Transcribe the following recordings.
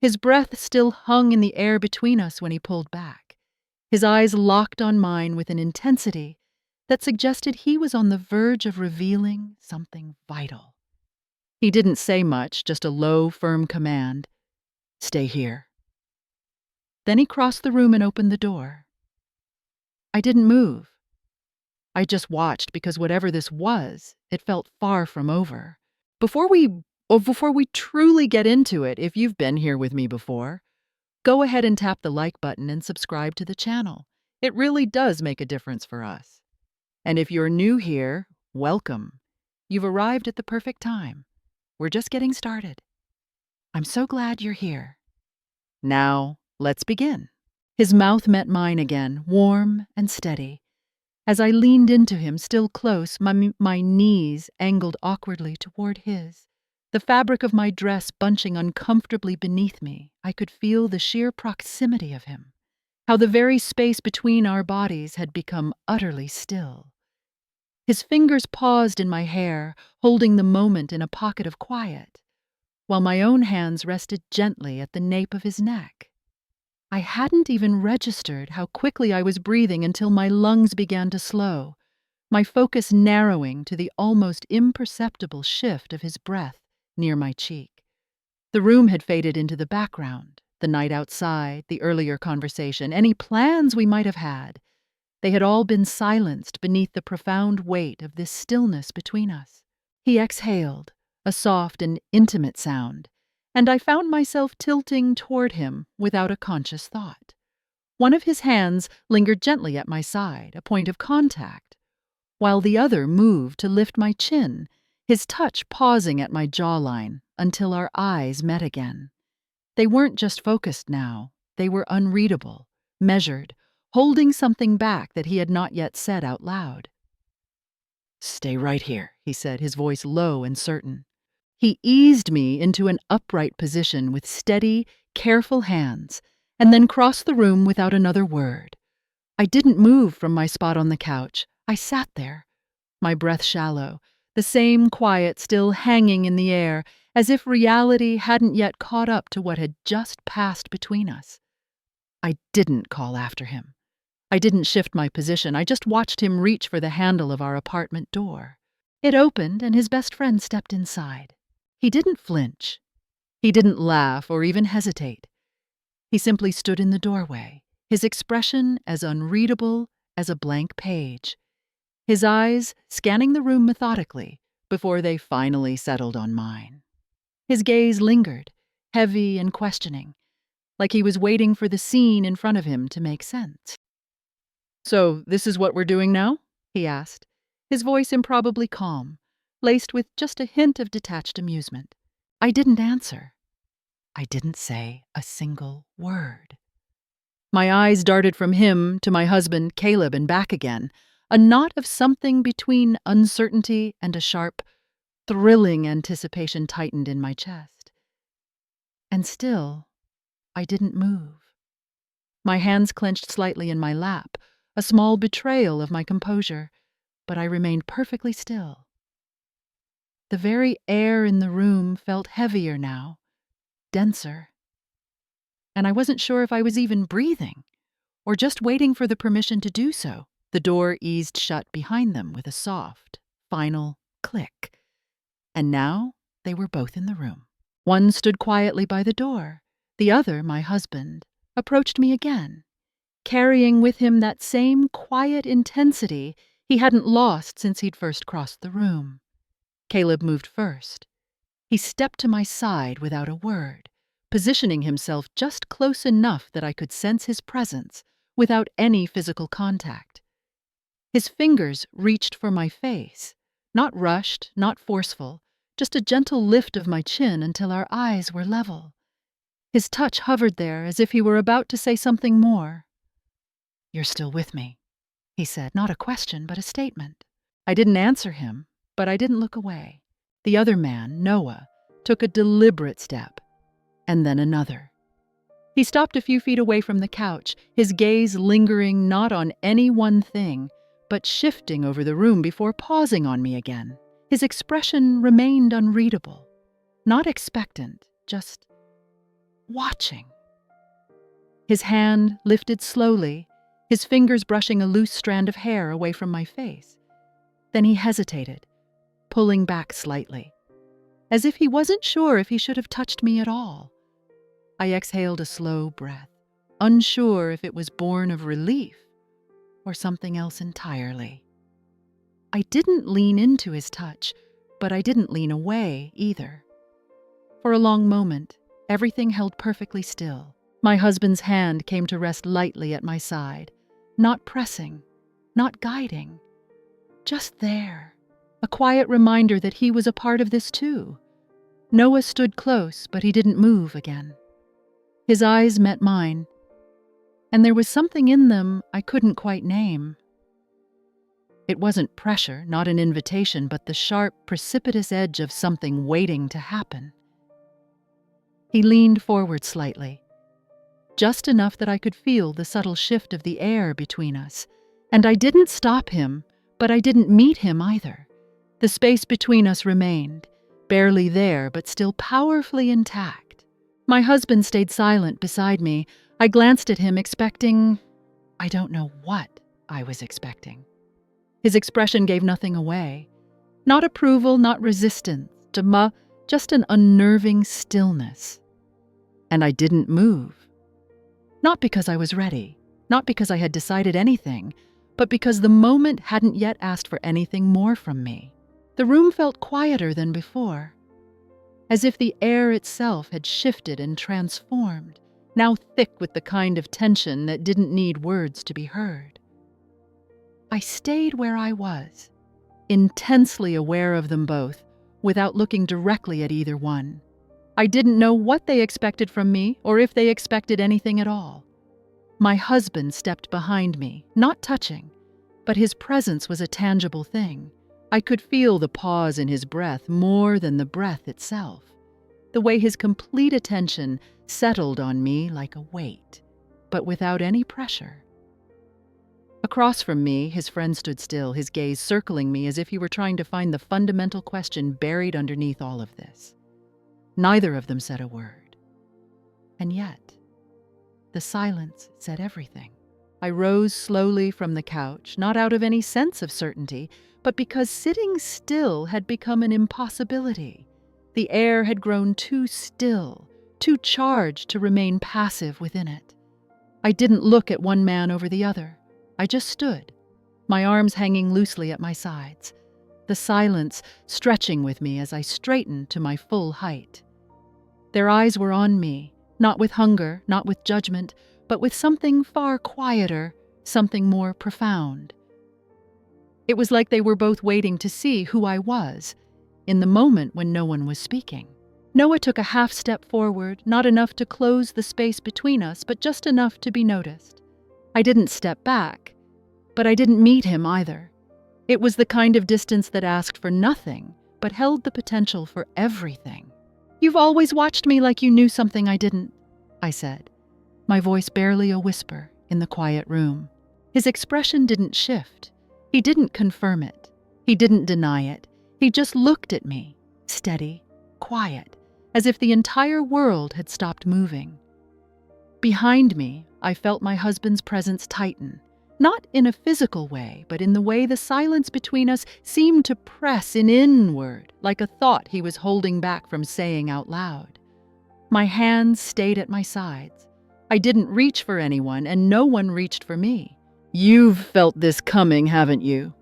His breath still hung in the air between us when he pulled back. His eyes locked on mine with an intensity that suggested he was on the verge of revealing something vital. He didn't say much, just a low, firm command. "Stay here." Then he crossed the room and opened the door. I didn't move. I just watched because whatever this was, it felt far from over. Before we truly get into it, if you've been here with me before, go ahead and tap the like button and subscribe to the channel. It really does make a difference for us. And if you're new here, welcome. You've arrived at the perfect time. We're just getting started. I'm so glad you're here. Now, let's begin. His mouth met mine again, warm and steady. As I leaned into him, still close, my knees angled awkwardly toward his. The fabric of my dress bunching uncomfortably beneath me, I could feel the sheer proximity of him, how the very space between our bodies had become utterly still. His fingers paused in my hair, holding the moment in a pocket of quiet, while my own hands rested gently at the nape of his neck. I hadn't even registered how quickly I was breathing until my lungs began to slow, my focus narrowing to the almost imperceptible shift of his breath near my cheek. The room had faded into the background, the night outside, the earlier conversation, any plans we might have had. They had all been silenced beneath the profound weight of this stillness between us. He exhaled, a soft and intimate sound, and I found myself tilting toward him without a conscious thought. One of his hands lingered gently at my side, a point of contact, while the other moved to lift my chin, his touch pausing at my jawline until our eyes met again. They weren't just focused now, they were unreadable, measured, holding something back that he had not yet said out loud. "Stay right here," he said, his voice low and certain. He eased me into an upright position with steady, careful hands, and then crossed the room without another word. I didn't move from my spot on the couch. I sat there, my breath shallow, the same quiet still hanging in the air, as if reality hadn't yet caught up to what had just passed between us. I didn't call after him. I didn't shift my position. I just watched him reach for the handle of our apartment door. It opened, and his best friend stepped inside. He didn't flinch. He didn't laugh or even hesitate. He simply stood in the doorway, his expression as unreadable as a blank page, his eyes scanning the room methodically before they finally settled on mine. His gaze lingered, heavy and questioning, like he was waiting for the scene in front of him to make sense. "So, this is what we're doing now?" he asked, his voice improbably calm, laced with just a hint of detached amusement. I didn't answer. I didn't say a single word. My eyes darted from him to my husband, Caleb, and back again, a knot of something between uncertainty and a sharp, thrilling anticipation tightened in my chest. And still, I didn't move. My hands clenched slightly in my lap, a small betrayal of my composure, but I remained perfectly still. The very air in the room felt heavier now, denser. And I wasn't sure if I was even breathing, or just waiting for the permission to do so. The door eased shut behind them with a soft, final click. And now they were both in the room. One stood quietly by the door. The other, my husband, approached me again, carrying with him that same quiet intensity he hadn't lost since he'd first crossed the room. Caleb moved first. He stepped to my side without a word, positioning himself just close enough that I could sense his presence without any physical contact. His fingers reached for my face, not rushed, not forceful, just a gentle lift of my chin until our eyes were level. His touch hovered there as if he were about to say something more. "You're still with me," he said, not a question, but a statement. I didn't answer him, but I didn't look away. The other man, Noah, took a deliberate step, and then another. He stopped a few feet away from the couch, his gaze lingering not on any one thing, but shifting over the room before pausing on me again. His expression remained unreadable, not expectant, just watching. His hand lifted slowly, his fingers brushing a loose strand of hair away from my face. Then he hesitated, pulling back slightly, as if he wasn't sure if he should have touched me at all. I exhaled a slow breath, unsure if it was born of relief or something else entirely. I didn't lean into his touch, but I didn't lean away either. For a long moment, everything held perfectly still. My husband's hand came to rest lightly at my side, not pressing, not guiding, just there, a quiet reminder that he was a part of this too. Noah stood close, but he didn't move again. His eyes met mine, and there was something in them I couldn't quite name. It wasn't pressure, not an invitation, but the sharp, precipitous edge of something waiting to happen. He leaned forward slightly, just enough that I could feel the subtle shift of the air between us, and I didn't stop him, but I didn't meet him either. The space between us remained, barely there, but still powerfully intact. My husband stayed silent beside me. I glanced at him, expecting... I don't know what I was expecting. His expression gave nothing away. Not approval, not resistance, just an unnerving stillness. And I didn't move. Not because I was ready, not because I had decided anything, but because the moment hadn't yet asked for anything more from me. The room felt quieter than before, as if the air itself had shifted and transformed, now thick with the kind of tension that didn't need words to be heard. I stayed where I was, intensely aware of them both, without looking directly at either one. I didn't know what they expected from me or if they expected anything at all. My husband stepped behind me, not touching, but his presence was a tangible thing. I could feel the pause in his breath more than the breath itself, the way his complete attention settled on me like a weight, but without any pressure. Across from me, his friend stood still, his gaze circling me as if he were trying to find the fundamental question buried underneath all of this. Neither of them said a word. And yet, the silence said everything. I rose slowly from the couch, not out of any sense of certainty, but because sitting still had become an impossibility. The air had grown too still, too charged to remain passive within it. I didn't look at one man over the other. I just stood, my arms hanging loosely at my sides, the silence stretching with me as I straightened to my full height. Their eyes were on me, not with hunger, not with judgment, but with something far quieter, something more profound. It was like they were both waiting to see who I was, in the moment when no one was speaking. Noah took a half step forward, not enough to close the space between us, but just enough to be noticed. I didn't step back, but I didn't meet him either. It was the kind of distance that asked for nothing, but held the potential for everything. "You've always watched me like you knew something I didn't," I said, my voice barely a whisper in the quiet room. His expression didn't shift. He didn't confirm it. He didn't deny it. He just looked at me, steady, quiet, as if the entire world had stopped moving. Behind me, I felt my husband's presence tighten, not in a physical way, but in the way the silence between us seemed to press inward, like a thought he was holding back from saying out loud. My hands stayed at my sides. I didn't reach for anyone, and no one reached for me. "You've felt this coming, haven't you?"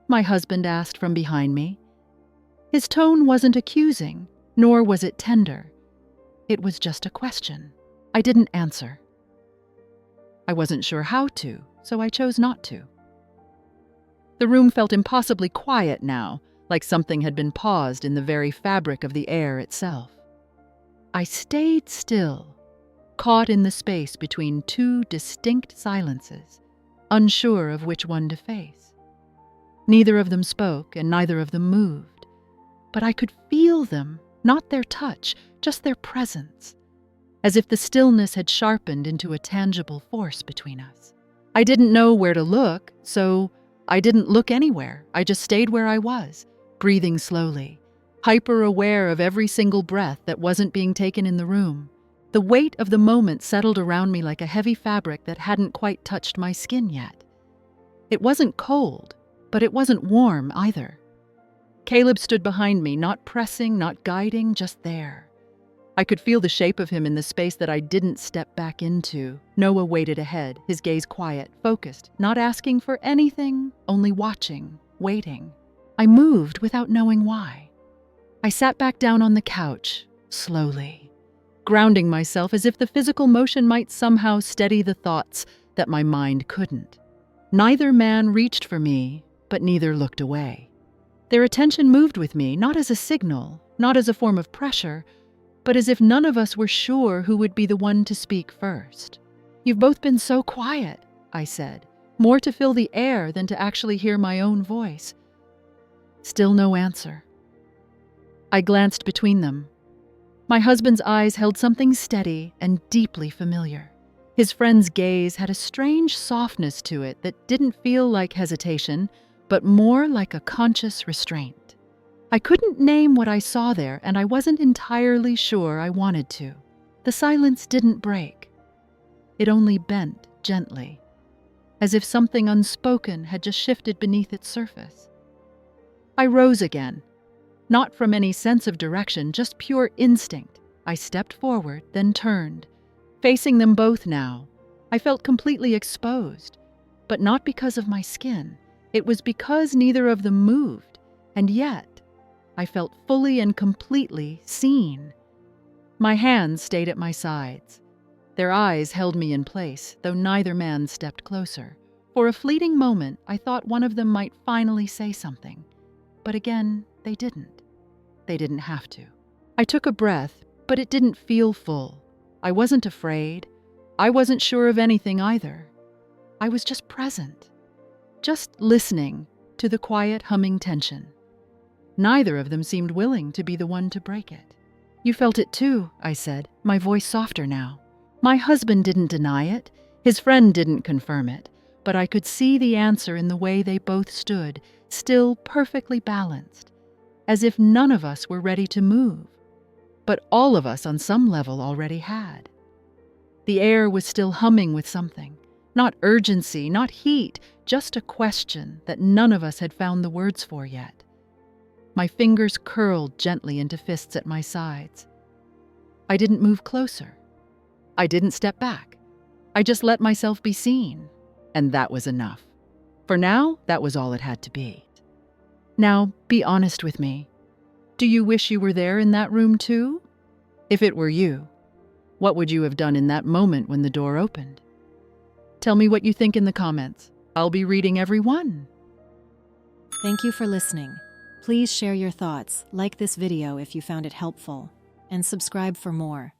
my husband asked from behind me. His tone wasn't accusing, nor was it tender. It was just a question. I didn't answer. I wasn't sure how to, so I chose not to. The room felt impossibly quiet now, like something had been paused in the very fabric of the air itself. I stayed still, caught in the space between two distinct silences, unsure of which one to face. Neither of them spoke, and neither of them moved. But I could feel them, not their touch, just their presence, as if the stillness had sharpened into a tangible force between us. I didn't know where to look, so I didn't look anywhere. I just stayed where I was, breathing slowly, hyper-aware of every single breath that wasn't being taken in the room. The weight of the moment settled around me like a heavy fabric that hadn't quite touched my skin yet. It wasn't cold, but it wasn't warm either. Caleb stood behind me, not pressing, not guiding, just there. I could feel the shape of him in the space that I didn't step back into. Noah waited ahead, his gaze quiet, focused, not asking for anything, only watching, waiting. I moved without knowing why. I sat back down on the couch, slowly, grounding myself as if the physical motion might somehow steady the thoughts that my mind couldn't. Neither man reached for me, but neither looked away. Their attention moved with me, not as a signal, not as a form of pressure, but as if none of us were sure who would be the one to speak first. "You've both been so quiet," I said, more to fill the air than to actually hear my own voice. Still no answer. I glanced between them. My husband's eyes held something steady and deeply familiar. His friend's gaze had a strange softness to it that didn't feel like hesitation, but more like a conscious restraint. I couldn't name what I saw there, and I wasn't entirely sure I wanted to. The silence didn't break. It only bent gently, as if something unspoken had just shifted beneath its surface. I rose again, not from any sense of direction, just pure instinct. I stepped forward, then turned. Facing them both now, I felt completely exposed, but not because of my skin. It was because neither of them moved, and yet I felt fully and completely seen. My hands stayed at my sides. Their eyes held me in place, though neither man stepped closer. For a fleeting moment, I thought one of them might finally say something. But again, they didn't. They didn't have to. I took a breath, but it didn't feel full. I wasn't afraid. I wasn't sure of anything either. I was just present. Just listening to the quiet humming tension. Neither of them seemed willing to be the one to break it. "You felt it too," I said, my voice softer now. My husband didn't deny it. His friend didn't confirm it. But I could see the answer in the way they both stood, still perfectly balanced, as if none of us were ready to move. But all of us on some level already had. The air was still humming with something. Not urgency, not heat, just a question that none of us had found the words for yet. My fingers curled gently into fists at my sides. I didn't move closer. I didn't step back. I just let myself be seen, and that was enough. For now, that was all it had to be. Now, be honest with me. Do you wish you were there in that room too? If it were you, what would you have done in that moment when the door opened? Tell me what you think in the comments. I'll be reading every one. Thank you for listening. Please share your thoughts, like this video if you found it helpful, and subscribe for more.